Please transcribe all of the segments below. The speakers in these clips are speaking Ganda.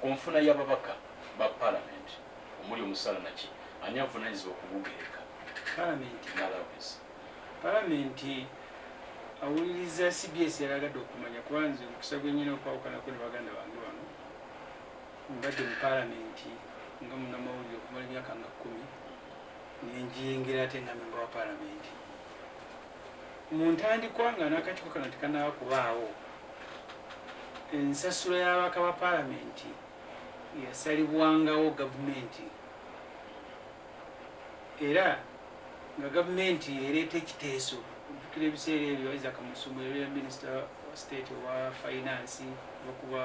kunfuna y'ababaka ba parliament omuli omusala naki ani avunaanyizibwa okubugereka parliament awuliriza CBS yalagadde okumanya kubanze okusa gwenyina okwawukanako ne baganda bange bano mbadde mu parliament nga munnamawulire okumala emyaka nga 10 nenjiyingira ate nga memba wa parliament mu ntandikwa nga n'akakiiko kano tekanaba kubaawo ensasula y'ababaka ba parliament yasalibwangawo gavumenti era nga gavumenti ereeta ekiteeso okukira ebiseera ebyo Isaac Musumo era minisita wa state wa finance okuba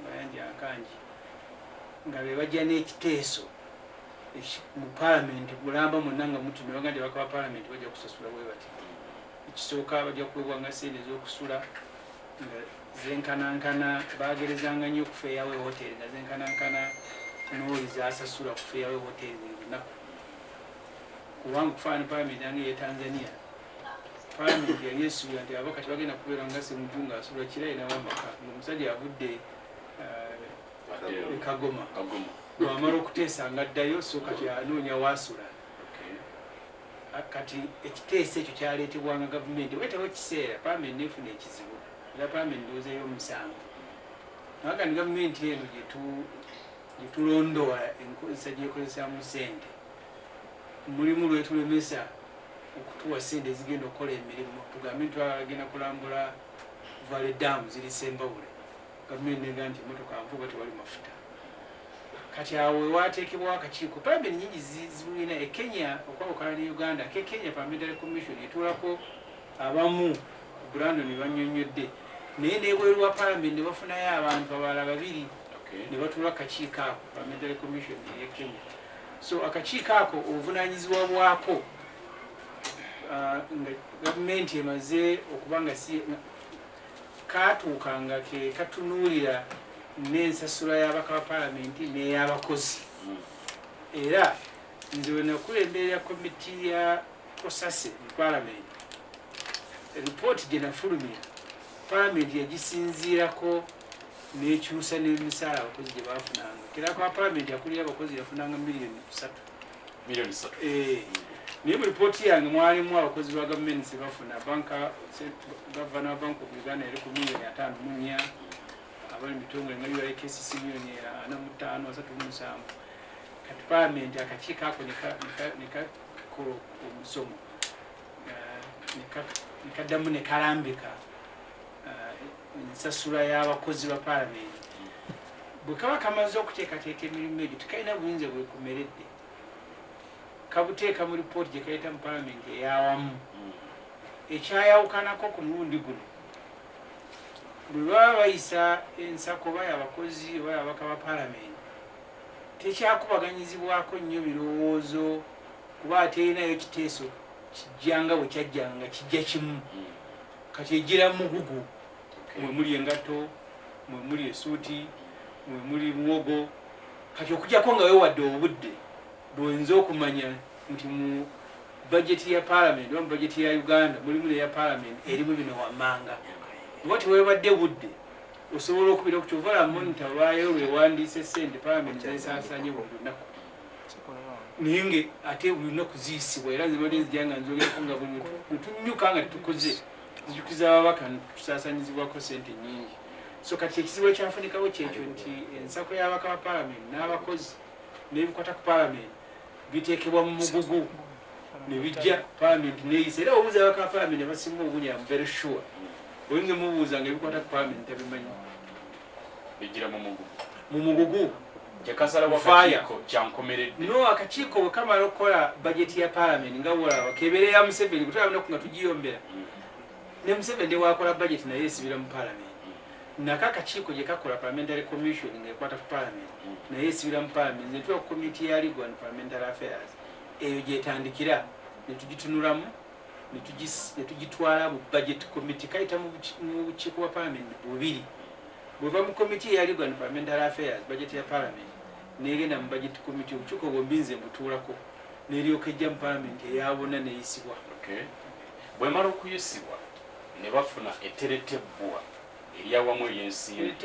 Mayanja Akanji nga be bajja n'ekiteeso mu parliament mulamba mwonna nga mutume bagandi ababaka ba parliament bajja kusasula bwe bati ekisooka bajja kuweebwa nga sente ez'okusula nga zenkanankana bagerezanga nnyo okufeeyawo hoteri nga zenkanankana nooli zasasula kufeeyawo hoteri buli lunaku kubanga okufaana parliament yange ye Tanzania parliament yali esuubira nti ababaka tebagenda kubeera nga Ssemujju ng'asula kirayi n'awamaka ng'omusajja yavudde Kagoma bw'amala okuteesa nga addayo so kati anoonya waasula kati ekiteeso ekyo kyaleetebwanga gavumenti wetawo kiseera parliament neefuna ekizibu era parliament ndowooza y'omusango naga ni gavumenti eno gyetulondoola enkozesa gyekozesaamu ssente mulimu lwetulemesa okutuwa ssente ezigenda okukola emirimu tugambe twagenda kulambula Valley Dam ziri Sembabule gavumenti nega nti emotoka nvuga tewali mafuta kati awo wateekebwawo akakiiko parliament nyingi zibulina Kenya okwawukana ne Uganda Kenya Parliamentary Commission etuulako abamu Brandon bannyonnyodde naye n'ebweru wa parliament ne bafunayo abantu abalala babiri ne batuula akakiiko ako Parliamentary Commission ye Kenya so akakiiko ako obuvunaanyizibwa bwako nga gavumenti emaze okuba nga si katuuka nga ke katunuulira n'ensasula y'ababaka ba parliament n'ey'abakozi era nze we nakulemberera komiti ya Kosase mu parliament ripooti gye nafulumira parliament yagisinziirako n'ekyusa n'emisaala abakozi gye baafunanga kerako wa parliament yakulira abakozi yafunanga miliyoni 3 naye mu ripooti yange mwalimu abakozi ba gavumenti ze bafuna gavana wa Bank of Uganda yali ku miliyoni 5.4 abali mitongole nga URA KCC miliyoni 45.37 kati parliament akakiiko ako nekakolo omusomo nekaddamu nekalambika ensasula y'abakozi ba parliament bwe kaba kamaze okuteekateeka emirimu egyo tekalina buyinza bwekumeredde kabuteeka mu ripooti gye kayita mu parliament ey'awamu ekyayawukanako ku mulundi guno bwe baba bayisa ensako baya abakozi oba ababaka ba parliament tekyakubaganyizibwako nnyo birowoozo kuba ateerinayo ekiteeso kijjanga bwe kyajjanga kijja kimu kati egira mugugu mwe muli engato mwe muli esuuti mwe muli muwogo kati okujjako nga weewadde obudde bw'oyinza okumanya nti mu bajeti ya parliament oba mu bajeti ya Uganda mulimu neya parliament erimu bino wammanga oba teweebadde budde osobola okubira ku kyovala monita lwayo lwewandiise ssente parliament zesaasanye buli lunaku naye ate buli lunaku ziyisibwa era zibadde nzijanga nzogerako nga buli wetunyuka nga tetukoze zijukiza ababaka tusaasanyizibwako ssente nyingi so kati ekizibu ekyafunikawo kyekyo nti ensako y'ababaka ba parliament n'abakozi n'ebikwata ku parliament biteekebwa mu mugugu ne bijja parliament neeyisa era obuuza ababaka ba parliament abasinga obunya am very sure oyinza mubuuza nga ebikwata ku parliament tabimanyi bijjira mu mugugu no akakiiko bwe kamala okukola bajeti ya parliament nga bwolaba kebeera ya Museveni bwetulabanaku nga tugiyombera ne Museveni wakola bajeti naye esibira mu parliament nako akakiiko gye kakola parliamentary commission ng'ekwata ku parliament naye esibira mu parliament nze tuwa ku committee ya legal and parliamentary affairs eyo gyetandikira ne tugitunulamu ne tugitwala mu budget committee kayita mu bukiiko bwa parliament bubiri bweva mu committee ya legal and parliamentary affairs budget ya parliament negenda mu budget committee obukiiko bwombi nze mbutuulako n'eryoka ejja mu parliament eyabona neyisibwa bwemala okuyisibwa ne bafuna eteretebbwa eryawamu ery'ensimbi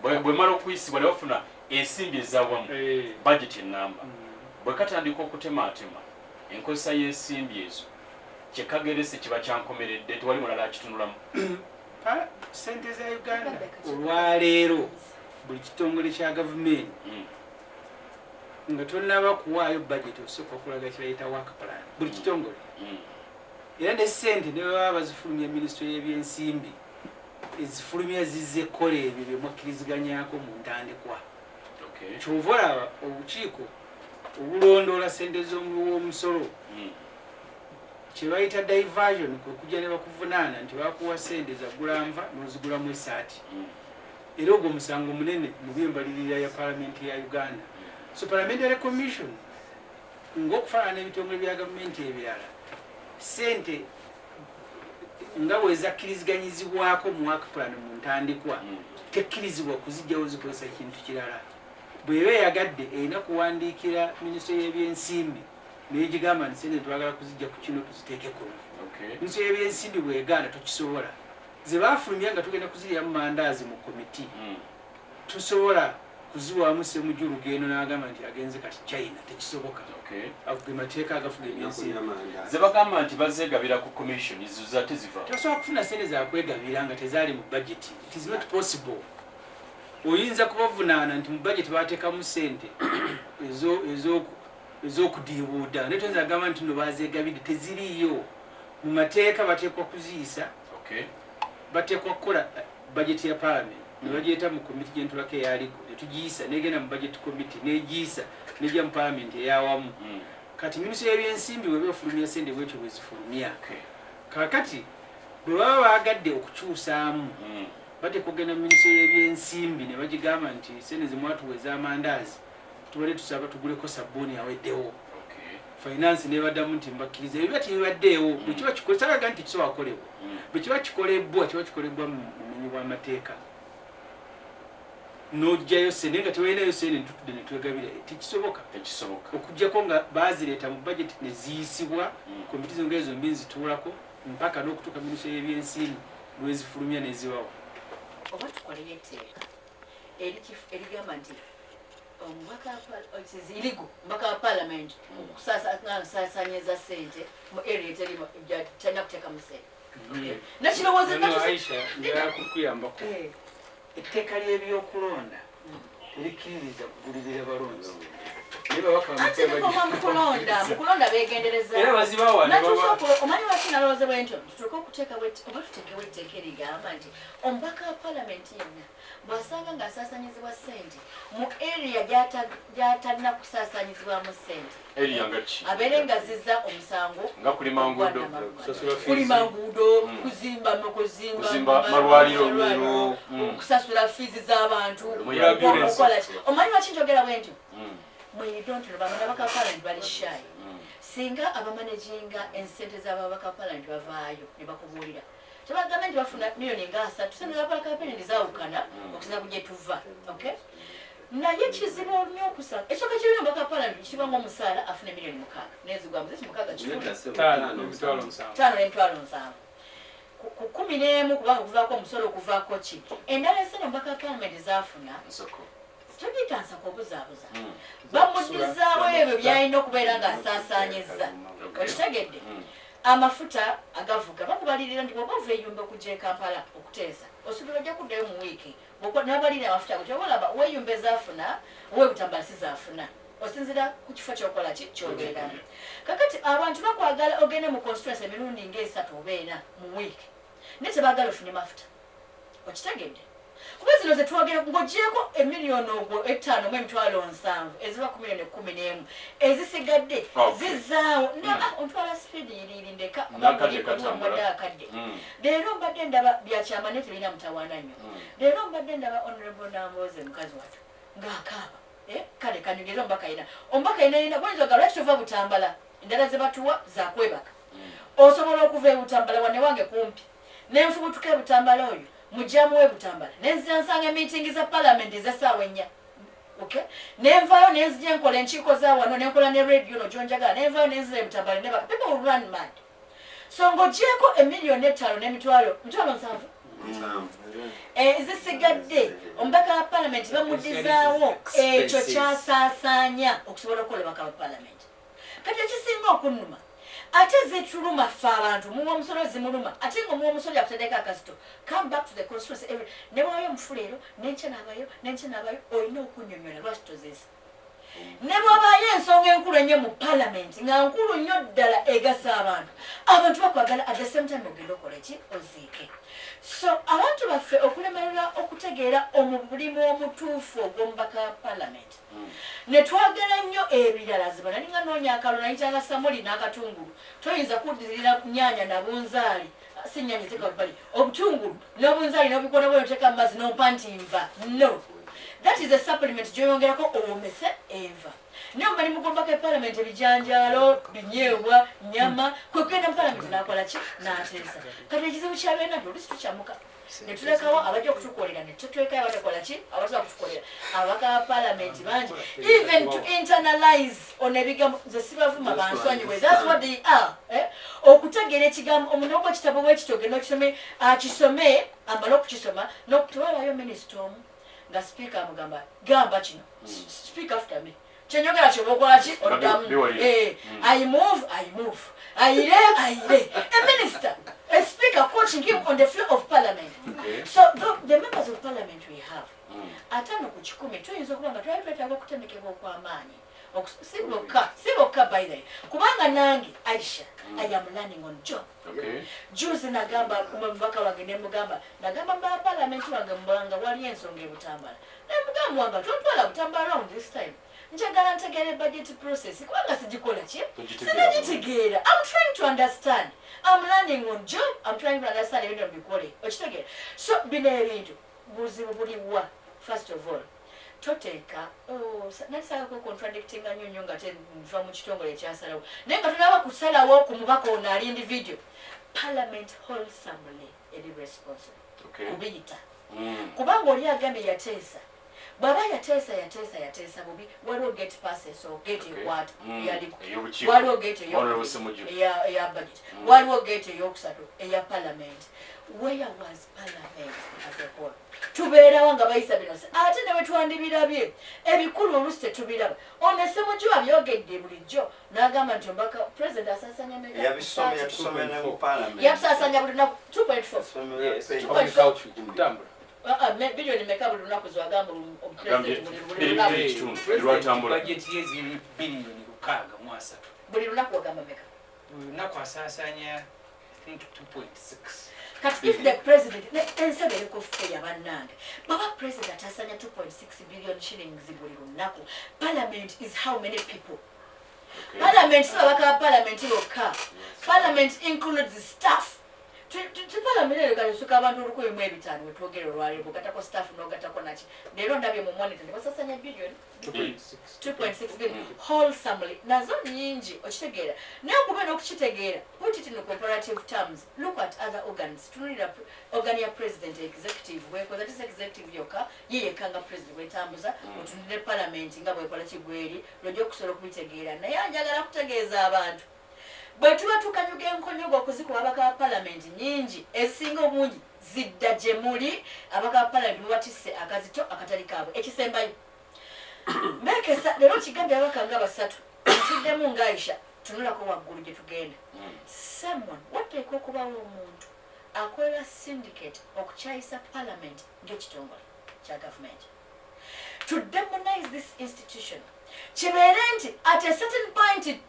bwe mala okuyisibwa ne bafuna ensimbi ez'awamu budget ennamba bwe katandika okutemaatema enkozesa y'ensimbi ezo kyekagerese kiba kyankomeredde tewali mulala akitunulamu sente za Uganda olwaleero buli kitongole kya gavumenti nga tonnaba kuwaayo budget osooka okulaga kirayita work plan buli kitongole era ne sente ne baba bazifulumya minisitule y'ebyensimbi ezifulumya zizze ekkola ebyo bye mwakkiriziganyako mu ntandikwa kyova olaba obukiiko obulondoola sente z'omusolo kye bayita diversion kwe kujja ne bakuvunaana nti bakuwa sente zagulanva n'ozigulamu esaati era ogwo musango munene mu byembalirira ya paalamenti ya Uganda. So parliamentary commission ng'okufaanana n'ebitongole bya gavumenti ebirala sente nga bwe zakkiriziganyizibwako mu work plan mu ntandikwa tekkirizibwa kuzijjawo zikozesa kintu kirala. Bw'eba eyagadde erina kuwandiikira minisitule y'ebyensimbi n'egigamba nti sente twagala kuzijja ku kino tuziteeke kuno. Minisitule y'ebyensimbi bw'egaana tokisobola. Ze baafulumya nga tugenda kuziryamu mandaazi mu komiti tusobola kuziwaamu Ssemujju Lugendo n'agamba nti agenze kati China tekisoboka. Avuga mateeka agafuga ebyensimbi ze bagamba nti bazeegabira ku commission izo zate ziva tosobola kufuna sente zakwegabira nga tezaali mu budget. It is not possible. Oyinza kubavunaana nti mu budget baateekamu sente ez'okudiibuuda naye toyinza agamba nti no bazeegabidde teziriiyo mu mateeka bateekwa kuziyisa bateekwa kukola budget ya parliament ne bagyeta mu komiti gy'entulako eyaliko netugiyisa negenda mu budget committee negiyisa nejja mu parliament eyawamu kati minisitule y'ebyensimbi bwe befulumya sente bwetyo bwe zifulumya kakati bwe baba baagadde okukyusaamu bateekwa okugenda mu minisitule y'ebyensimbi ne bagigamba nti sente zimwatuwa ez'amandaazi tubadde tusaba tuguleko sabbuuni aweddewo finance nebaddamu nti mbakkiriza ebyo tebibaddeewo bwe kiba kikolesaga nti kisobola kukolebwa bwe kiba kikolebwa kiba kikolebwa mu bumenyi bw'amateeka n'ojjayo sente nga tewalinayo sente ntutudde ne twegabira tekisoboka okuggyako nga baazireeta mu budget ne ziyisibwa komiti zonga ezo mbi zituulako mpaka n'okutuuka minisitule y'ebyensimbi lwezifulumya nezibawa oba tukoleyo etteeka erigamba nti omubaka wa parliament okusaasanyeza sente mu area eterimu talina kuteeka mu sente nakirowooza kuyambako etteeka ly'ebyokulonda erikkiririza kugulirira balonzi mukulonda begendereza omanyi lwaki nalowooza bwentyo tutuuke okuteeka oba tuteekewo etteeka erigamba nti omubaka wa palamenti yenna bw'asanga ng'asaasanyizibwa ssente mu area gy'atalina kusaasanyizibwamu ssente abeere nga zizza omusango nga kulima nguudo kuzimba malwaliro kusasula fiizi z'abantu okola ki omanyi lwaki njogera bwentyo mwidonto bamabaka wa parliament bali shy singa abamanaginga ensente z'ababaka wa parliament bavaayo ne bakubuulira kyabagamba nti bafuna miliyoni nga 3 sente z'ababaka wa parliament zaawukana okusinza ku gye tuva naye kizibu nnyo okusanga ekyoka kirina omubaka wa parliament kibanga omusaala afuna miliyoni 6 nezigwamu zeki 5.7 ku 11 kubanga okuvaako omusolo okuvaako ki endala ensene omubaka wa parliament zaafuna tugitansa kubuzaabuza bamuddizaawo ebyo byalina okubeera ng'asaasaanyizza okitegedde amafuta agavuga bakubalirira nti bwoba ova eyumba okujja e Kampala okuteesa osuubira ojja kuddayo mu wiiki nabalira amafuta ago kyobalaba weeyumba ezaafuna owebutambala sizaafuna osinzira ku kifo kyokola ki kyobeeramu kakati abantu bakwagala ogende mu constituency emirundi nga 3 oba 4 mu wiiki naye tebaagala ofune mafuta okitegedde kuba zino zetwogera ng'ogyeko emiliyoni ogwo 5 mu emitwalo 7 eziba ku miliyoni 11 ezisigadde zizaawo ontwala sipiidi yiriri ndeka mbadde akadde leero mbadde ndaba byakyama ne tebirina mutawaana nnyo leero mbadde ndaba honorable Namboze mukazi watu ng'akaaba kale kanyogera ombaka yina gwenzoga lwaki tova Butambala endala ze batuwa zakwebaka osobola okuva e Butambala wane wange kumpi nenfubutuka e Butambala oyo mujamu we Butambala nenzija nsanga meeting za parliament ez'essaawa 4 nenvayo nenzija enkola enkiiko za wano nenkola ne radio no gyonjagala nenvayo nenzira e Butambala nebaka people will run mad so ng'ogyeko emiliyoni 5 n'emitwalo 7 ezisigadde omubaka wa palamenti bamuddizaawo ekyo kyasaasaanya okusobola okukola obubaka bwa palamenti. Kati ekisinga okunnuma ate zituluma ffe abantu muwa omusolo zimuluma ate ng'omuwa omusolo yakutendeka akasito come back to the constituency ne bwayo omufuleero n'enkya n'abayo olina okunnyonnyola lwaki tozeesa ne bw'abaayo ensonga enkulu ennyo mu palamenti nga nkulu nnyo ddala egasa abantu bakwagala at the same time ogenda okola ki oziike. So abantu baffe okulemerera okutegeera omulimu omutuufu ogw'omubaka wa palamenti ne twagala nnyo ebirala ziba nali nga noonya akalulu nayitanga samuli n'akatungulu toyinza kuddirira nnyanya na bunzaali si nnyanya zikabali obutungulu n'obunzaali n'obikola bwe noteeka mu mazzi n'ompa nti nva no. That is a supplement gy'oyongerako owomese enva. Naye omumanyi mugombako epalamenti ebijanjaalo binyeebwa nyama kwegenda mu palamenti n'akola ki n'ateesa. Kati ekizibu kyabeena nti oluusi tukyamuka ne tulekawo abajja okutukolera ne tutulekayo abatakola ki abatala kutukolera ababaka ba palamenti bangi even to internalize on ebigambo nze sibavuma bansonyiwe that's what they are okutegeera ekigambo omuntu ogw'ekitabo bwekitogenda okisome akisome amale okukisoma n'okutwalayo minisita omu nga speaker amugamba gamba kino speak after me kyenyogera kyobokola ki oddamu I move ayire a minister a speaker coaching him on the floor of parliament. So the members of parliament we have atano ku 10 tuyinza okuba nga twetaaga okutemekebwa okw'amaanyi si bokka by the way kubanga nange Aisha I am learning on job. Juzi nagamba omubaka wange ne mugamba nagamba mba parliament wange mbanga wali ensonga ebutambala ne mugamba wanga totwala butambala around this time njagala ntegeere budget process kubanga sijikola ki sinagitegeera. I'm trying to understand. I'm learning on job. I'm trying to understand ebintu bikole okitegeera. So bino ebintu buzibu buliwa first of all toteeka nasaako contradicting nnyo nga tenva mu kitongole ekyasalawo naye nga tunaba kusalawo ku mubaka ono ali individual parliament wholesomely eri responsible kubiyita kubanga oli agambye yateesa bw'aba yateesa bubi waliwo get passes or get what waliwo get eya budget waliwo get eyokusatu eya parliament. Where was parliament as a whole? Tubeerawo nga bayisa bino ate ne bwe twandibirabye ebikulu oluusi tetubiraba. Ono Ssemujju abyogedde bulijjo n'agamba nti omubaka president asasanya yabisomera mu parliament yabisasanya buli lunaku 2.4 bilioni meka buli lunaku zwagamba omupresident bajeti yezi bilioni 6 mu 3 buli lunaku wagamba meka buli lunaku asasanya I think 2.6. Kati if the president ensebereko ffe yabannange baba president asanya 2.6 billion shillings buli lunaku parliament is how many people? Parliament si babaka ba parliament yokka. Parliament includes the staff. Parliament ekalisuka abantu 1,500 wetwogera olwaleero bugatako staff n'ogatako naki leero ndabye mu monitor basasanya billion 2.6 billion wholesomely nazo nyingi okitegeera naye okubeera okukitegeera put it in comparative terms. Look at other organs. Tunulira organ ya president executive wekoza tis executive yokka yeyekanga president wetambuza otunulire parliament nga bwekola kigweri lwojja okusobola okubitegeera naye njagala kutegeeza abantu bwe tuba tukanyuga enkonyogo okuzikuba abaka ba palamenti nyingi esinga obungi zidda gye muli abaka ba palamenti mubatisse akazito akatali kaabwe ekisembayo mekesa leero kigambye abaka nga 3 ntuddemu nga Aisha tunulako waggulu gye tugenda someone wateeka okubawo omuntu akolera syndicate okukyayisa parliament ng'ekitongole kya gavumenti to demonize this institution kibeere nti at a certain point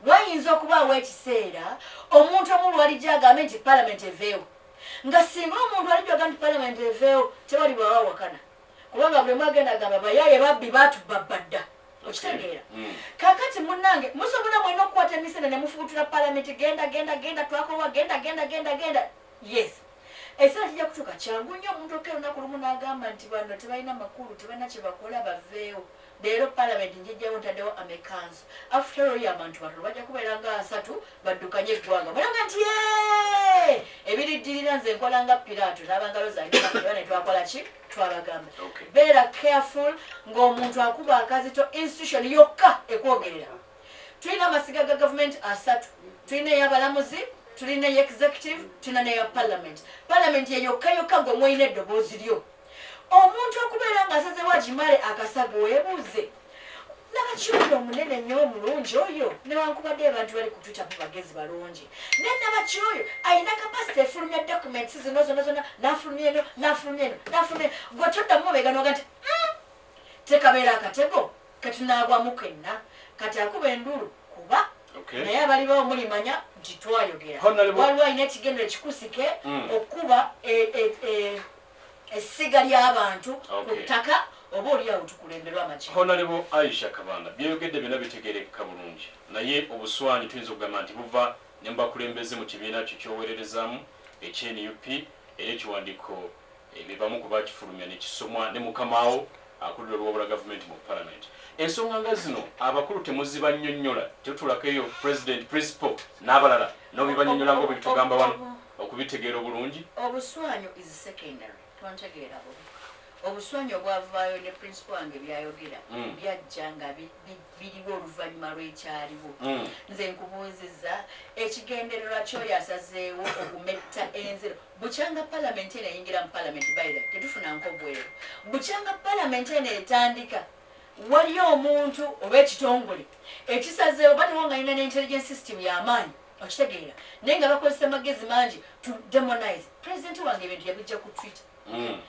wayinza okubaawo ekiseera omuntu omulu walijja agambe nti parliament eveewo nga singa omuntu walijja agamba nti parliament eveewo tewali bwawawakana kubanga buli mwagenda agamba bayaye babbi batubabadda okitegeera kakati munnange musobola mwena okukwata emisene ne mufubutula parliament genda twakowa genda yes ekiseera kijja kutuuka kyangu nnyo omuntu okera olunaku lumu n'agamba nti bano tebalina makulu tebalina kye bakola baveewo leero parliament njijjawo ntaddewo amekanso after all abantu batono bajja kubeera nga 3 baddukanye eggwanga mulanga nti ebiriddirira nze nkola nga Piraato n'abangalo zange ne twakola ki twabagamba beera careful ng'omuntu akuba akazito institution yokka ekwogerera tulina amasiga ga gavumenti asatu tulina ey'abalamuzi tulina executive tulina neya parliament. Parliament ye yokka gwe mwolina eddoboozi lyo. Omuntu okubeera ng'asazeewo agimale akasago weebuuze Nabakyuyo omunene nnyo omulungi oyo newankubadde abantu bali ku Twitter bagezi balungi ne Nabakyuyo ayina kapasite efulumya documents zino zonna n'afulumya eno gwe toddamu beegano ga nti tekabeera akatego ketunaagwamu kenna kati akuba endulu kuba naye abalibawo mulimanya nti twayogera waliwo alina ekigendo ekikusike okuba essiga ly'abantu ku ttaka oba oliawo tukulemberwa amaki. Honorable Aisha Kabanda byeyogedde byonna bitegerekeka bulungi naye obuswanyi tuyinza okugamba nti buva ne mubakulembeze mu kibiina kyo kyoweererezaamu ekye-NUP era ekiwandiiko bivamu kuba kifulumya ne kisomwa ne mukamaawo akulira olwobula gavumenti mu palamenti. Ensonga nga zino abakulu temuzibannyonnyola tetulako eyo President Pulinsipo n'abalala n'obibanyonnyola nga bwetugamba wano okubitegeera obulungi. Obuswanyu is secondary twantegeera bubi. Obuswanyu obwavaayo ne Pulinsipo wange byayogera byajja nga biriwo oluvannyuma lw'ekyaliwo. Nze nkubuuzizza ekigendererwa kyoyo asazeewo okumetta enziro bukyanga palamenti eno eyingira mu palamenti bayira tetufuna nkobweru bukyanga palamenti eno etandika waliyo omuntu oba ekitongole ekisazeewo batewo nga alina n'intelligence system y'amaanyi okitegeera naye nga bakozesa amagezi mangi to demonize. President wange ebintu yabijja ku Twitter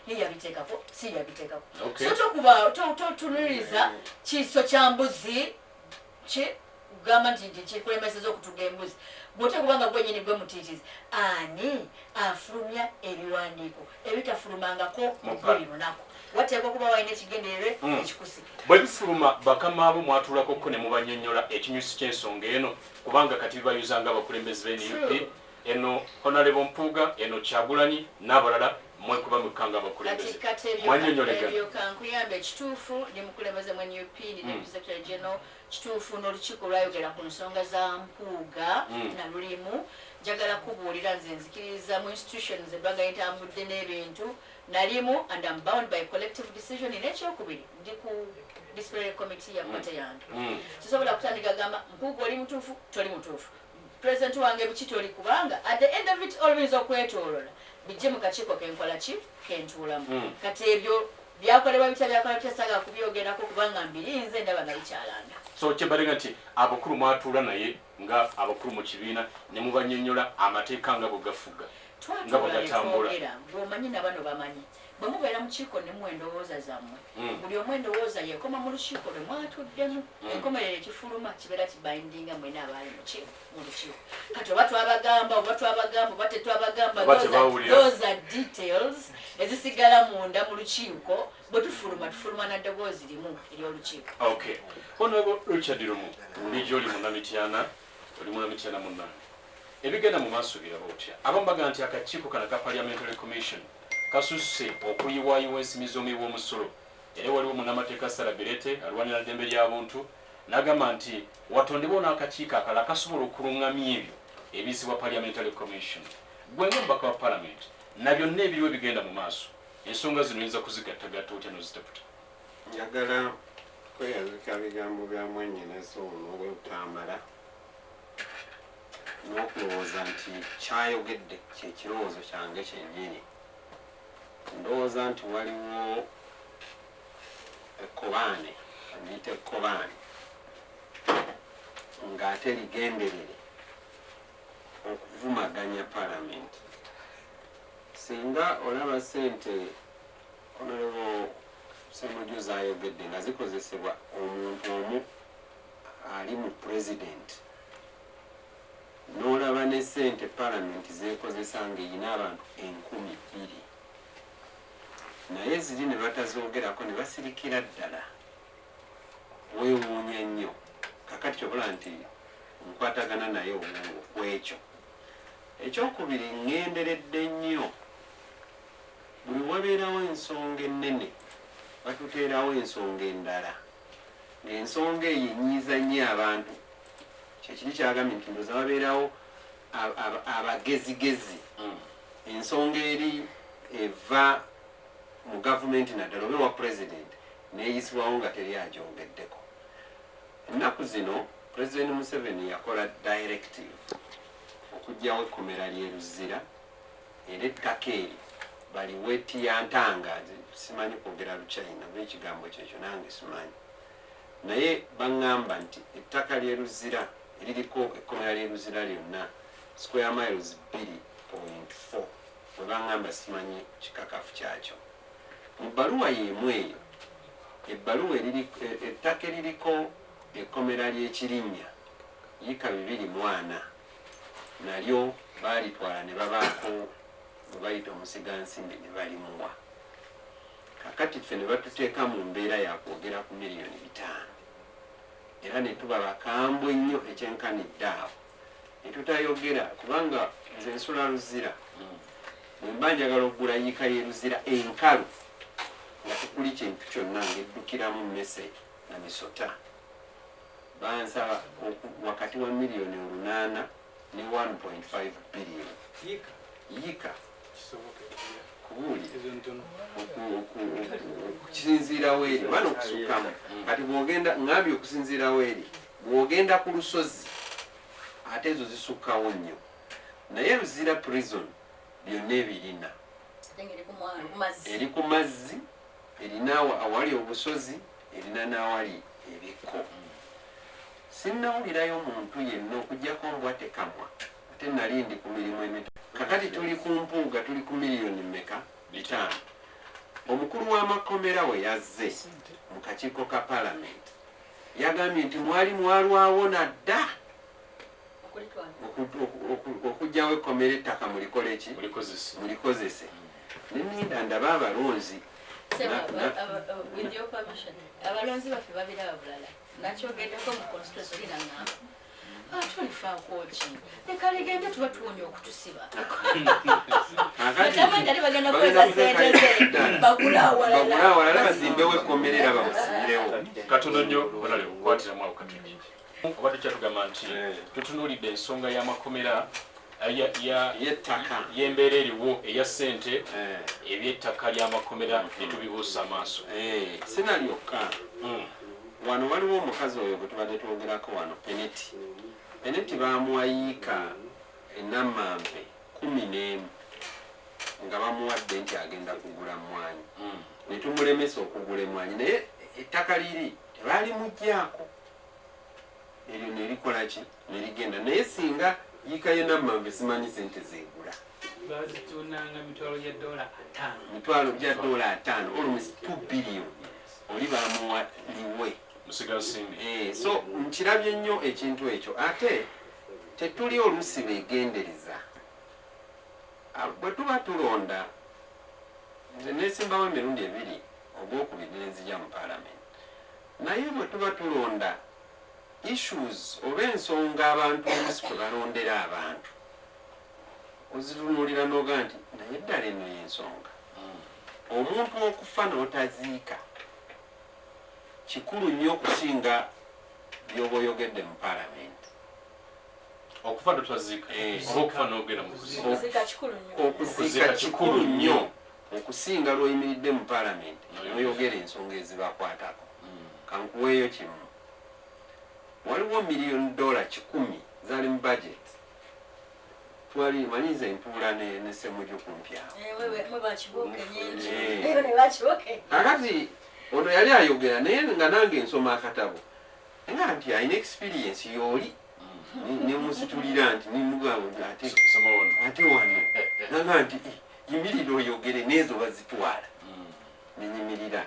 ye yabiteekako si yabiteekako so tokuba totuliriza kiso kya mbuzi kugamba nti kikulemeseza okutuga embuzi bw'otekubanga gwenyini gwe mutiitizi ani afulumya ebiwandiiko ebitafulumangako mu buli lunaku wateekwa okuba walina ekigenderere ekikusika. Bwe bifuluma bakamaabo mwatulakoko ne mubanyonnyola ekinyusi ky'ensonga eno kubanga kati bibayuzanga abakulembeze b'NUP eno Honorable Mpuuga eno Kyagulanyi n'abalala mwekuba mukanga abakulembeze mwanyonnyolega ebyo kankuyambe ekituufu ndi mukulembeze mu NUP ndi Deputy Secretary General kituufu n'olukiiko lwayogera ku nsonga za Mpuuga na lulimu njagala kubuulira nze nzikiriza mu institutions ebbanga entambudde n'ebintu nalimu and I'm bound by collective decision n'ekyokubiri ndi ku disciplinary committee ya ppate yange kisobola kutandika gamba Mpuuga oli mutuufu toli mutuufu President wange buki toli kubanga at the end of it all oyinza okwetoolola bijje mu kakiiko kenkola ki kentuulamu kati ebyo byakolebwa bitya saga kubyogerako kubanga mbirinze ndaba nga bikyalanda. So kyebalenga nti abakulu mwatuula naye nga abakulu mu kibiina ne mubanyonnyola amateeka nga bwe gafuga nga bwe gatambula. Bw'omanyi na bano bamanyi bwe mubeera mu kiiko ne mu endowooza zammwe buli omu endowooza yeekoma mu lukiiko lwe mwatuddemu enkomerero ekifuluma kibeera kibindinga mwena abaali mu lukiiko kati oba twabagamba oba tetwabagamba those are details ezisigala munda mu lukiiko bwe tufuluma na ddoboozi limu ery'olukiiko. Okay. Honorable Richard Lumu ndi gy'oli munnamityana oli munnamityana munnange ebigenda mu maaso biraba otya abamu bagamba nti akakiiko kana ka Parliamentary Commission kasusse okuyiwaayiwa ensimizomi w'omusolo era waliwo munnamateeka Sarabirete alwanira ddembe ly'abuntu n'agamba nti watondebwa n'akakiiko akalala kasobola okuluŋŋamya ebyo ebiyisibwa Parliamentary Commission. Gwe ng'omubaka wa Parliament na byonna ebiriwo ebigenda mu maaso ensonga zino oyinza kuzigattagatta otya n'ozitaputa? Njagala kweyazika bigambo bya mwennyinaze ono olw'obutamala n'okulowooza nti kyayogedde kyekirowoozo kyange kyennyini. Ndowooza nti waliwo ekkobaane amuyita ekkobaane ng'ate ligenderere okuvumaganya palamenti. Singa olaba ssente Honorable Ssemujju z'ayogedde nga zikozesebwa omuntu omu ali mu president n'olaba ne ssente palamenti zeekozesa ng'eyina abantu 2,000 naye ziri ne batazoogerako ne basirikira ddala weewuunya nnyo kakati kyobula nti nkwatagana naye ku ekyo. Ekyokubiri ŋŋenderedde nnyo buli wabeerawo ensonga ennene batuteerawo ensonga endala ng'ensonga eyo enyiiza nnyo abantu kyekiri kyagambye nti ndoza babeerawo abagezigezi ensonga eri eva mu gavumenti naddala oba ewa president neeyisibwawo nga teri agyogeddeko. Ennaku zino President Museveni yakola directive okujjawo ekkomera ly'e Luzira era ettaka eri baliwetiyantanga simanyi kwogera Luchina ng'ekigambo kyekyo nange simanyi naye baŋŋamba nti ettaka ly'e Luzira eririko ekkomera ly'e Luzira lyonna square miles 2.4 bwe baŋŋamba simanyi kikakafu kyakyo mu bbaluwa y'emu eyo ebbaluwa ettaka eririko ekkomera ly'Ekirinnya yiika 240 nalyo baalitwala ne babaako bwe bayita omusigansimbi ne balimuwa kakati ffe ne batuteeka mu mbeera yakwogera ku miliyoni 5 era ne tuba bakambwe nnyo ekyenkanidde awo ne tutayogera kubanga nze nsula Luzira bwe mba njagala okugula yiika y'e Luzira enkalu nga tekuli kintu kyonna ng'eddukiramu mmese na misota bansaba wakati wa miliyoni 8 ne 1.5 billion yiika okusinziirawo eri bana okusukkamu kati bwogenda ngambye okusinziirawo eri bwogenda ku lusozi ate ezo zisukkawo nnyo naye Luzira prison byonna ebirina eri ku mazzi erina awali obusozi erina n'awali ebikko sinnawulirayo muntu yenna okugjako mbwa tekamwa ate nali ndi ku mirimu emito kakati tuli ku mpuuga tuli ku miliyoni mmeka 5 omukulu w'amakomera we yazze mu kakiiko ka palamenti yagambye nti mwali mwalwawo nadda okugjawo ekkomera ettaka mulikole ki mulikozese nenninda ndaba abalonzi abalonzi baffe babiraba bulala nakyogeddeko mu constituency naŋŋamba tulifaako ki leka ligende tuba tuwonya okutusiba atamandali bagenda kuweza sente ze bagula awalala bazimbewo ekkomera era bamusibirewo katono nnyo balale okukwatiramu awo katuki oba tekyatugamba nti tutunuulidde ensonga y'amakomera yettaka y'embeera eriwo eya ssente eby'ettaka ly'amakomera ne tubibuusa amaaso sinalyokka wano waliwo omukazi oyo gwe tubadde twogerako wano peneti bamuwa yiika ennammampe 11 nga bamuwadde nti agenda kugula mmwanyi ne tumulemesa okugula emmwanyi naye ettaka liri tebalimuggyako eryo nerikola ki nerigenda naye singa yiika y'ennammampe simanyi sente zeegula bazitunanga mitwalo gya $5 mitwalo gya $5 almost 2 billion oli bamuwa liwe so nkirabye nnyo ekintu ekyo ate tetuli oluusi beegendereza bwe tuba tulonda nze neesimbawo emirundi 2 ogwokubiri nenzija mu palamenti naye bwe tuba tulonda issues oba ensonga abantu oluusi kwe balondera abantu ozitunuulira n'oga nti naye ddala eno y'ensonga omuntu okufa n'otaziika kikulu nnyo okusinga byoba oyogedde mu palamenti okufa notwaziika oba okufa n'ogenda mu okuziika kikulu nnyo okusinga lw'oyimiridde mu palamenti n'oyogera ensonga ezibakwatako kankuweeyo kimu waliwo miliyoni $10 zali mu budget twali manyize ntuula ne Ssemujju kumpyawo kakati ono yali ayogera naye nga nange nsoma akatabo nga nti alina experience y'oli nemusitulira nti nimugabo ate wano nanga nti yimirira oyogere nezo bazitwala nenyimirira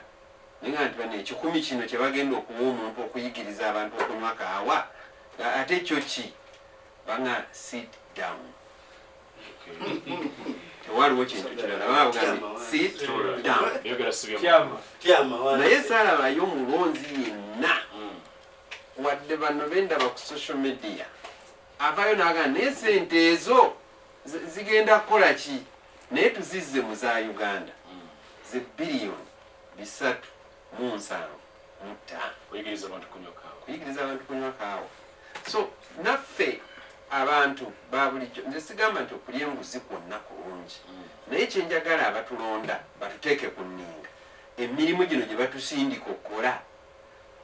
nenga nti bano 10 kino kyebagenda okuwa omuntu okuyigiriza abantu okunywa kaawa ate ekyo ki banga sit down tewaliwo kintu kirala babugambi sit down naye saalabayo omulonzi yenna wadde bano bendaba ku social media avaayo naga naye sente ezo zigenda kukola ki naye tuzizze mu za Uganda ze biliyoni 3.75 kuyigiriza abantu kunywa kaawa so naffe abantu babulijjo nze sigamba nti okulya enguzi kwonna kulungi naye kyenjagala abatulonda batuteeke ku nninga emirimu gino gye batusindika okukola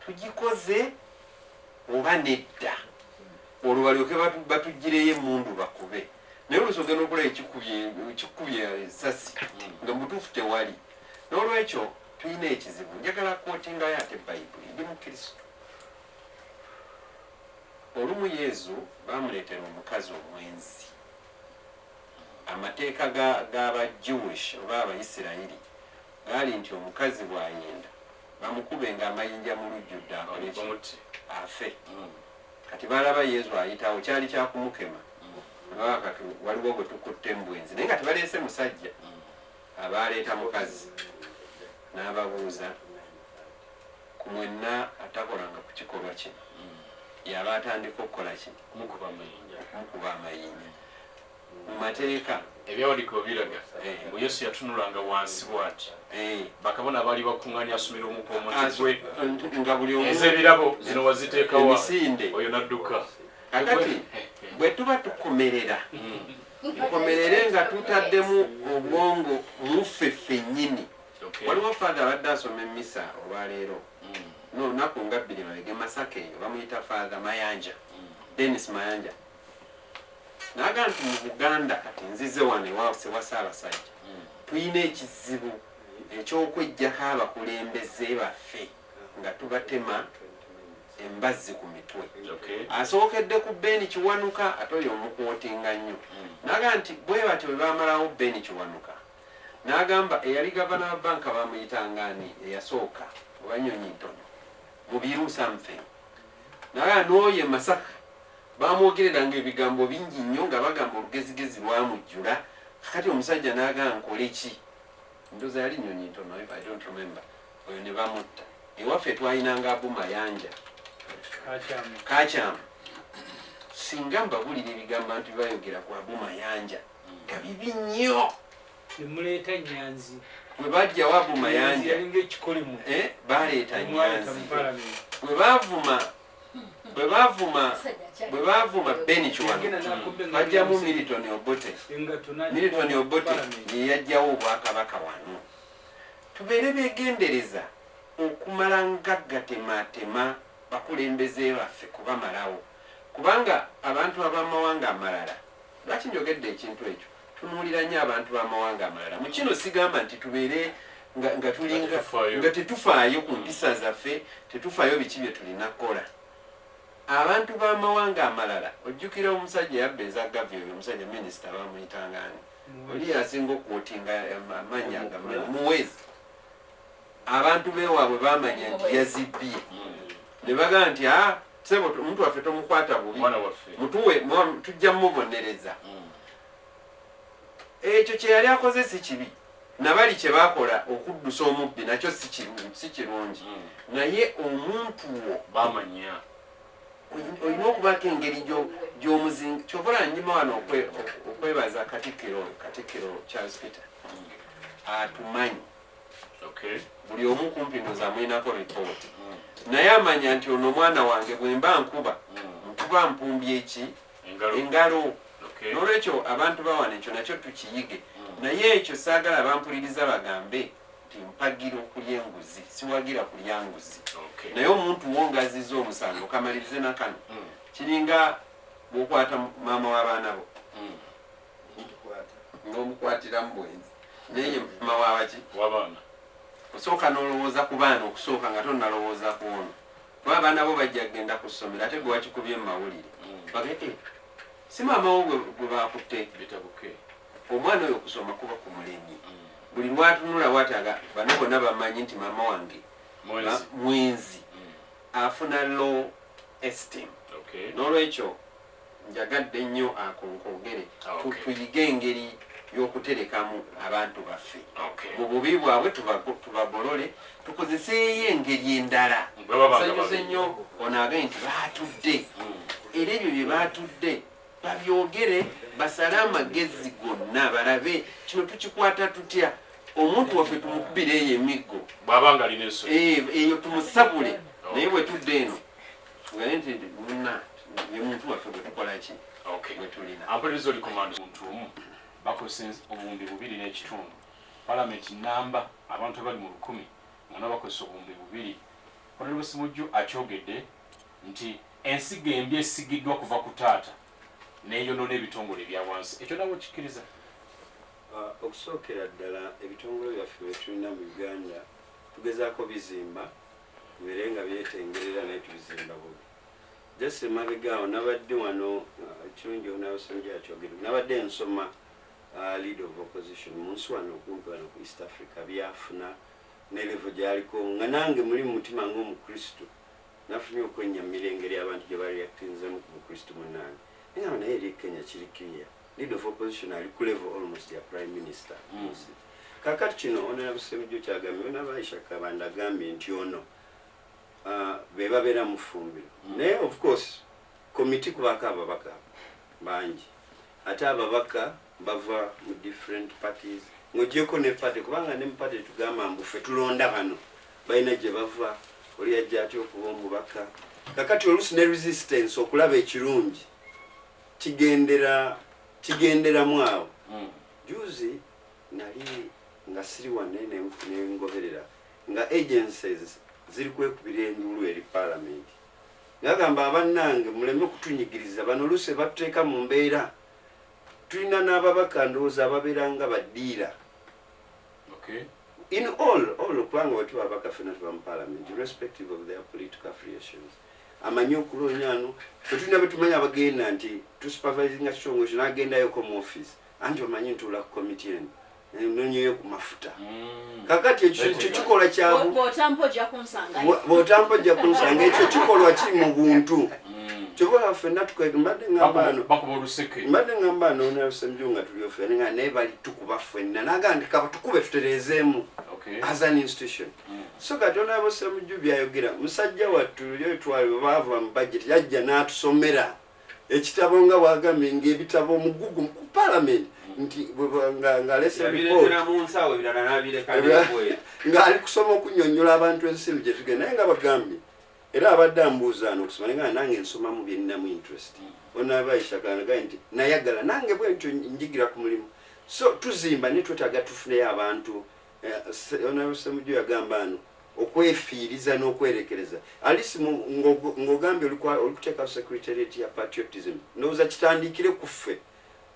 tugikoze oba nedda olwo balyoke batugireyo emmundu bakube naye olusogenda okulaba ekikubye esasi nga mutuufu tewali n'olwekyo tulina ekizibu njagala kwotingayo ate bayibuli ndi mukristo olumu yezu bamuleetera omukazi omwenzi amateeka g'abajewish oba abaisirayiri gaali nti omukazi bw'ayenda bamukubenga amayinja mu lujjudde akoleki afe kati balaba yezu ayitawo kyali kyakumukema kati waliwo bwe tukutte embwenzi naye nga tebaleese musajja abaleeta mukazi n'ababuuza ku mwenna atakolanga ku kikolwa kino yaba atandika okukola ki kumukuba amayinja mu mateeka ebyawaliko biraga bwe yesu yatunulanga wansi bwati bakabona baali bakuŋŋaanya asomera omuku omuti gwe nga buli ez'ebirabo zino waziteekawa emisinde oyo nadduka kakati bwe tuba tukomerera tukomerere nga tutaddemu obwongo muffe ffennyini waliwo faada abadde asoma emisa olwaleero nonaku nga bbiri mabega Masaka eyo bamuyita faada Mayanja Dennis Mayanja naga nti mu Buganda kati nzize wano ewaase wa Ssaabasajja tulina ekizibu eky'okweggyako abakulembeze baffe nga tubatema embazzi ku mitwe asookedde ku Beni Kiwanuka ate oyo omukwotinga nnyo naga nti bwe batyo bwe bamalawo Beni Kiwanuka n'agamba eyali gavana wa banka bamuyitangani eyasooka oba Nnyonyi Ntono mubiru something naga n'oyo e Masaka bamwogereranga ebigambo bingi nnyo nga bagamba olugezigezi lwamujjula kati omusajja n'agamba nkole ki ndoza yali Nnyonyi Ntono if I don't remember oyo ne bamutta ewaffe twayinanga Abavuma yanja kakyama singa mbabulira ebigambo nti bayogera ku Abavuma yanja nga bibi nnyo nemuleeta Nyanzi bwe bajja wa Abavuma yanja baleeta Nyanzi bwe bavuma Beni Kiwanuka bajjamu Milton Obote ye yajjawo obwakabaka wano tubeere beegendereza okumala ngaggatematema bakulembeze baffe kubamalawo kubanga abantu ab'amawanga amalala lwaki njogedde ekintu ekyo tunuulira nnyo abantu b'amawanga amalala mu kino sigamba nti tubeere nga tulinga nga tetufaayo ku mpisa zaffe tetufaayo biki bye tulina kukola abantu b'amawanga amalala ojjukira omusajja yabba eza gavi oyo omusajja minisita bamuyitangani oli yasinga okwotinga amannya agamanyi muwezi abantu beewaabwe bamanya nti yazibbye ne bagamba nti sebo omuntu waffe tomukwata bubi mutuwe tujja mumubonereza ekyo kye yali akoze si kibi nabali kye bakola okuddusa omubbi nakyo si kirungi naye omuntu wo bamanya olina okubaako engeri gy'omuzinga kyobola nnyima wano okwebaza Katikkiro Charles Peter atumanyi buli omu kumpi ndoza mwinako ripooti naye amanya nti ono omwana wange bwe mba nkuba mpumbye eki engalo n'olwekyo abantu bawana ekyo nakyo tukiyige naye ekyo saagala bampuliriza bagambe nti mpagira okulya enguzi siwagira kulya nguzi naye omuntu wo ng'azizza omusango kamalirize nakano kiringa bw'okwata maama w'abaana bo ng'omukwatiramu bwenzi naye maama w'abaki w'abaana osooka n'olowooza ku baana okusooka nga tonnalowooza ku ono kuba abaana bo bajja kgenda ku ssomero ate gwe wakikubye mu mawulire bagete si maama wo gwe baakutte omwana oyo okusoma kuba ku mulemye buli lwatunula wataga bano bonna bamanyi nti maama wange mwenzi afuna low esteem n'olwekyo njagadde nnyo akonkogere tuyige engeri y'okuterekamu abantu baffe mu bubi bwabwe tubagolole tukozeseeyo engeri endala nsanyuse nnyo onage nti baatudde era ebyo bye baatudde babyogere basale amagezi gonna balabe kino tukikwata tutya omuntu waffe tumukubira eyo emiggo bw'abanga alina ensobi eyo tumusabule naye bwe tudde eno tugaye nti muna ye muntu waffe bwe tukola ki bwe tulina ampuliriza oli komanda omuntu omu bakozesa obuwumbi 2.5 palamenti namba abantu abali mu 100 ngana bakozesa obuwumbi 2 Hon Ibrahim Ssemujju akyogedde nti ensigo embi esigiddwa kuva ku taata neeyonoona ebitongole ebya wansi ekyo nawe okikkiriza? Okusookera ddala ebitongole byaffe bye tulina mu Uganda tugezaako bizimba bibeere nga byetengerera naye tubizimba bubi. Just emabegaawo nabadde wano ekirungi Ssemujju akyogedde, nabadde nsoma leader of opposition mu nsi wano okumpi wano ku East Africa byafuna ne level gy'aliko nga nange muli mu mutima ng'Omukristo nafunye okwennyamira engeri abantu gye bareactinzemu ku Bukristo munnange. Naye eri Kenya kiri clear. Leader of opposition ali ku level almost ya prime minister. Kakati kino Hon Ibrahim Ssemujju kyagambye n'abaisha kabanda agambye nti ono be babeera mu ffumbiro. Naye of course committee kubaka ababaka bangi ate ababaka bava mu different parties ng'ogyeko ne party kubanga ne mu party tugamba mbu ffe tulonda bano balina gye bava oli ajja atya okuba omubaka. Kakati oluusi ne resistance okulaba ekirungi kigenderamu awo. Juzi nali nga siri wane nengoberera nga agencies ziri kwekubira enduulu eri parliament ngagamba abannange muleme kutunyigiriza bano oluusi batuteeka mu mbeera tulina n'ababaka ndowooza ababeera nga baddiira in all kubanga wetuba ababaka ffena tuba mu parliament irrespective of their political affiliations amanyi okuloonya ano tetulina betumanya abagenda nti tusupervisinga kitongole kyo n'agendayoko mu office anti omanyi ntuula ku committee eno nonyeyo ku mafuta. Kakati ekyo kikola kyabu bw'otampa ojja kunsanga ekyo kikolwa kiri mu buntu kyobola ffenna tukwega mbadde ngamba ano Hon Ibrahim Ssemujju nga tuli ffenna nga naye bali tukuba ffenna naga nti kaba tukube tutereezeemu as an institution. So kati Hon Ibrahim Ssemujju byayogera musajja wattu yetwali baava mu budget yajja n'atusomera ekitabo nga bwagambye ng'ebitabo omugugu ku parliament nti nga lese report ng'ali kusoma okunnyonnyola abantu ensimbi gye tugenda naye nga bagambye era abadde ambuuza okusoma naye nga nange nsomamu bye nninamu interest. Onaabaishakanaga nti nayagala nange bwe ntyo njigira ku mulimu. So tuzimba ne twetaaga tufuneyo abantu. Hon Ibrahim Ssemujju yagamba ano okwefiiriza n'okwerekereza alisi ng'ogambye olikuteekawo secretariat ya patriotism ndowooza kitandikire ku ffe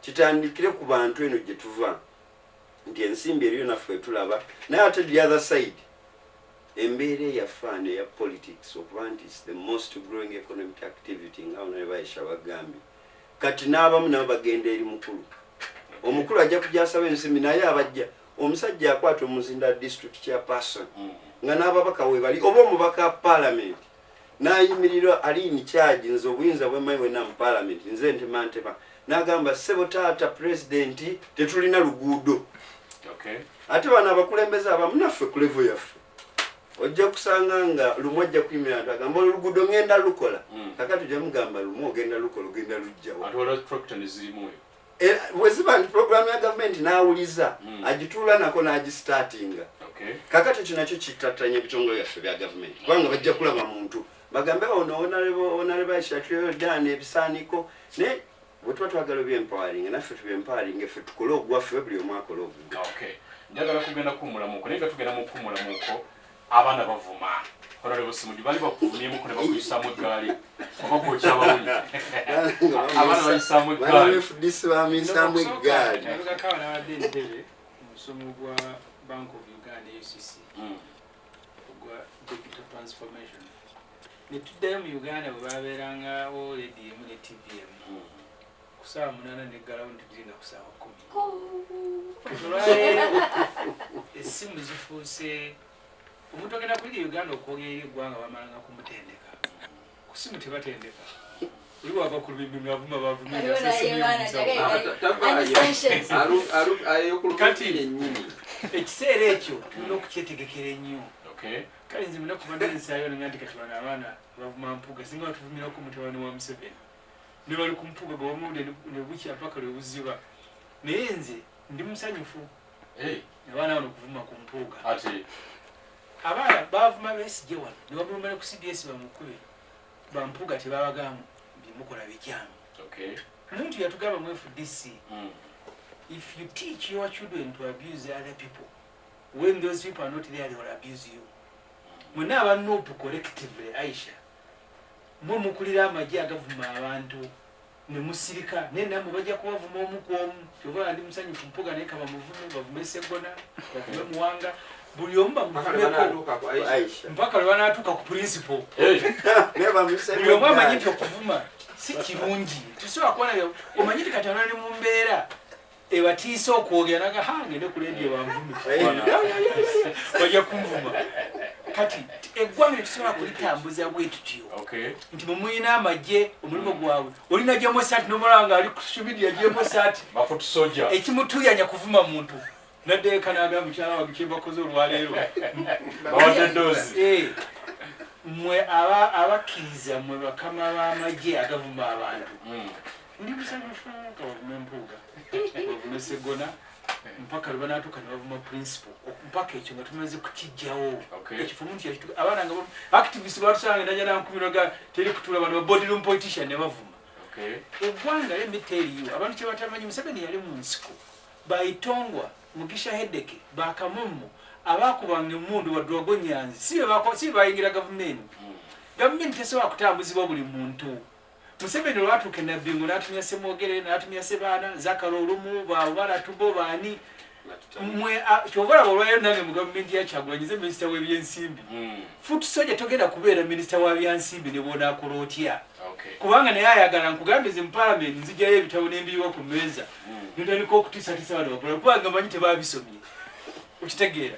kitandikire ku bantu eno gye tuva nti ensimbi eriyo naffe tulaba naye ate the other side embeera eyafaana eya politics okuba nti is the most growing economic activity nga ono nebaisha bagambye kati n'abamu nabo bagenda eri mukulu omukulu ajja kujasaba ensimbi naye abajja omusajja akwata omuzinda district chairperson nga n'ababaka we bali oba omubaka parliament n'ayimirira ali in charge nze obuyinza bwemmanyi bwenna mu parliament nze ntema n'agamba ssebo taata pulezidenti tetulina luguudo. Ate bano abakulembeze abamu naffe ku level yaffe ojja kusanga nga lumu ajja kuyimira nti agamba oluguudo ngenda lukola kakati ojja mugamba lumu ogenda lukola ogenda lujjawo bwe ziba nti programu ya gavumenti n'awuliza agituula nako n'agistartinga. Kakati ekyo nakyo kitattanya ebitongole byaffe bya gavumenti kubanga bajja kulaba muntu bagambe ono onalebaishatyo ddaana ebisaaniko naye bwe tuba twagala ebyempowering naffe tubyempowering ffe tukole ogwaffe buli omu akola ogugwe. Njagala kugenda kuwummulamuko naye nga tugenda mu kuwummulamuko abaana bavuma Hon Ibrahim Ssemujju bali bakuvumyemuko ne bakuyisaamu eggaali oba gwokyabawulire abaana bayisaamu eggaali FDC bamisaamu eggaali nalugakawa nabadde entebe omusomo gwa Bank of Uganda UCC ogwa digital transformation netuddayo mu Uganda bwe babeerangawo rediyo ne TVM kusaawa 8 neggalawo ntugenda kusaawa 10 essimu zifuuse omuntu agenda kuli Uganda okwogera eri eggwanga bamalanga kumutendeka ku ssimu tebatendeka oli wava ku lubimbi ngavuma bavumirakati ekiseera ekyo tulina okukyetegekera ennyo kale nze munaku banensaayo nenga nti kati bano abaana bavuma mpuga singa batuvumirako mutabani wa Museveni ne bali ku mpuga gwamude ne bukya paka lwe buziba naye nze ndi musanyufu abaana bano okuvuma ku mpuga abaana bavuma besigye wano ne bamuluma ne ku CBS bamukube bampuga tebabagamu byemukola bikyamu omuntu yatugamba mu FDC if you teach your children to abuse other people when those people are not there they will abuse you. Mwenna abanupu collectively Aisha mwe mukulira amagye agavuma abantu ne musirika naye nammwe bajja kubavuma omu ku omu kyova ndi musanyufu mpuga naye kaba muvume bavume Sseggona bavume Muwanga buli omu bamuvumeko mpaka lwe banaatuuka ku Pulinsipo buli omu amanyi nti okuvuma si kirungi tusobola kubona omanyi nti kati ne mu mbeera ebatiisa okwogera naga ngende ku leediyo banvume bajja kunvuma kati eggwanga tusobola kulitambuza bwe tutyo nti mumuyina amagye omulimu gwabwe olina gyemu saati nomulanga ali ku social media gyemu saati ekimutuyanya kuvuma muntu naddeeka n'agamba mukyala wange kyembakoze olwaleero mmwe abakkiriza mmwe bakama b'amagye agavuma abantu ndi musanyufu nga bavume Mpuuga bavume Sseggona mpaka lwe banaatuuka ne bavuma Pulinsipo mpaka ekyo nga tumaze kukijjawo ekifo muntu yakituka abaana nga activist batusanga ndaja nankubiraga teri kutuula bano boardroom politician ne bavuma eggwanga ly'emitta eriyo abantu kye batamanyi Museveni yali mu nsiko bayitongwa Mugisha Hedeke bakamummu abakubanga emmundu wadwago Nyanzi si bayingira gavumenti gavumenti tesobola kutambuzibwa buli muntu Museveni lwatuuka Nabbingo n'atumya Ssemwogere n'atumya Ssebaana Zakala olumu Baratubo baani mmwe kyobola olwayo nange mu gavumenti ya Kyagulanyi nze minisita w'ebyensimbi Foot Soldier togenda kubeera minisita wa byansimbi ne bw'onaakola otya kubanga naye ayagala nkugambe ze mu paalamenti nzijjayo ebitabo n'embiyiwa ku mmeeza nitandika okutiisatiisa bano bakola kubanga manyi tebaabisomye okitegeera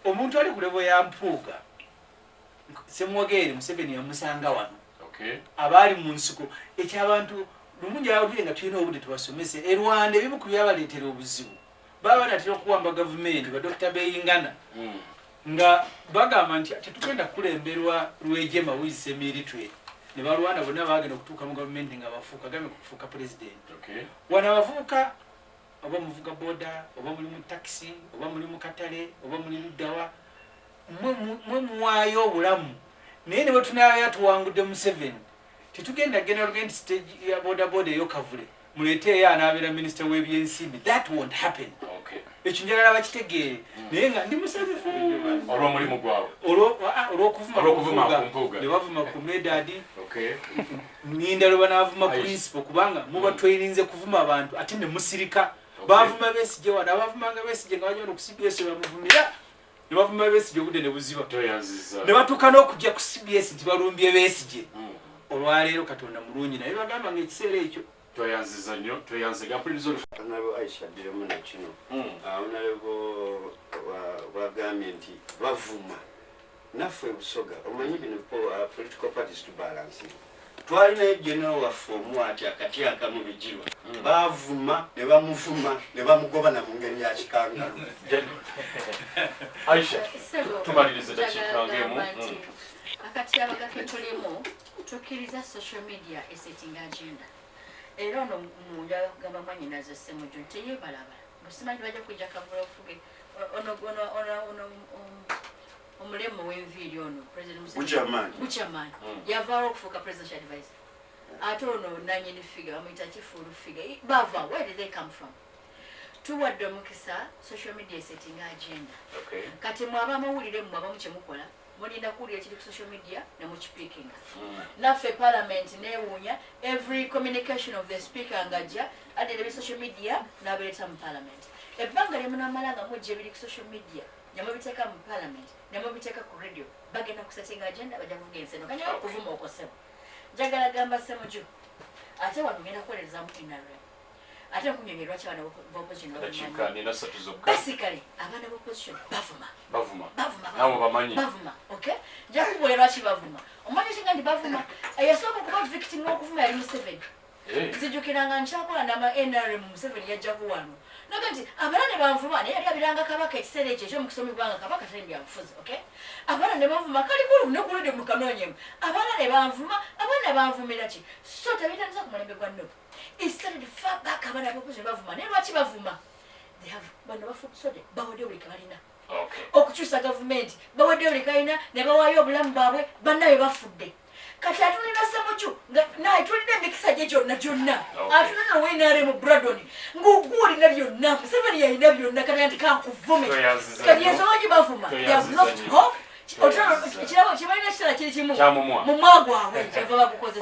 omuntu ali ku levo ya Mpuuga Ssemwogere Museveni yamusanga wano abaali mu nsiko ekyabantu lumungi ababire nga tulina obudde tubasomese Rwanda ebimu ku byabaleetera obuzibu baba batera okuwamba gavumenti ba Dr. Beyingana nga bagamba nti tetugenda kulemberwa Lwejema Wilson Military ne balwana bonna bagenda okutuuka mu gavumenti nga bafuuka gambe kufuuka president wana abavubuka oba muvuga boda oba muli mu taxi oba muli mu katale oba muli luddawa mwe muwaayo obulamu naye ne bwe tunaaya tuwangudde Museveni tetugenda genda stage ya boda boda ey'okavule muleeteeyo anaabeera minisita w'ebyensimbi that won't happen ekyo njagala bakitegeere naye nga ndi musanyufu olw'omulimu gwabwe olw'okuvuma ne bavuma ku Medadi nninda lwe banaavuma Pulinsipo kubanga muba tweyirinze kuvuma abantu ate ne musirika baavuma Besigye wano abaavumanga Besigye nga bajja ku CBS bamuvumira ne bavuma Besigye obudde ne buziba ne batuuka n'okujja ku CBS nti balumbye Besigye olwaleero Katonda mulungi naye bagamba nga ekiseera ekyo tweyanziza nnyo tweyanziga mpuliriza nabo Aisha diremu na kino nalebo wagambye nti bavuma naffe Busoga omanyi bino political parties to balance twalinayo general waffe omu ati akati akamu bijirwa bavuma ne bamuvuma ne bamugoba na mu ngeri ya kikangalu Aisha tumalirize dakikangeemu akati abagake tulimu tukkiriza social media esetting agenda era ono munda gamba mwanyinaze Ssemujju nti yebalabala musimanyi bajja kujja kavula ofuge ono omulemu w'enviiri ono president Buchaman yavaawo okufuuka presidential advisor ate ono nanyini figure bamuyita kifulu figure bava where did they come from tuwadde omukisa social media setting agenda kati mwaba amawulire mmwe abamu kyemukola mulinda kuwulira kiri ku social media ne mukipiikinga naffe parliament neewuunya every communication of the speaker ngajja adde social media n'abereeta mu parliament ebbanga lyemunamala nga mujja ebiri ku social media nemubiteeka mu parliament nemubiteeka ku radio bagenda kusettinga agenda bajja kuvuga enseno kanya okuvuma okosebo njagala gamba Ssemujju ate wano ngenda kukolerezamu NRM ate nkunyonyerwa ki abaana b'opposition basically abaana b'opposition bavuma okay nja kubuulirwa ki bavuma omanyi kinga nti bavuma eyasooka okuba victim w'okuvuma yali Museveni nzijukiranga nkyakola nama NRM Museveni yajjaku wano naga nti abaana ne banvuma naye yali abiranga kabaka ekiseera ekyo ekyomukisomi gwanga kabaka tali byabufuzi okay abaana ne banvuma kalikulu nokuludde mukanoonyemu abaana ne banvuma abaana ne banvumira ki so tabitandisa ku mulembe gwa Nubi instead far back abaana b'opposition bavuma naye lwaki bavuma they have bano bafukusode bawadde buli kabalina okukyusa gavumenti bawadde buli kalina ne bawaayo obulamu bwabwe bannabe bafudde kati atulina Ssemujju naye tulina emikisa gye gyonna atulina wenare mu Bradoni ng'oguulina byonna Museveni yalina byonna kati kankuvume kati ensonga gye bavuma they have lost hope Kirabo kibalina ekitala kiri kimu Kyamumwa. mu mwa gwabwe kyava bagukozesa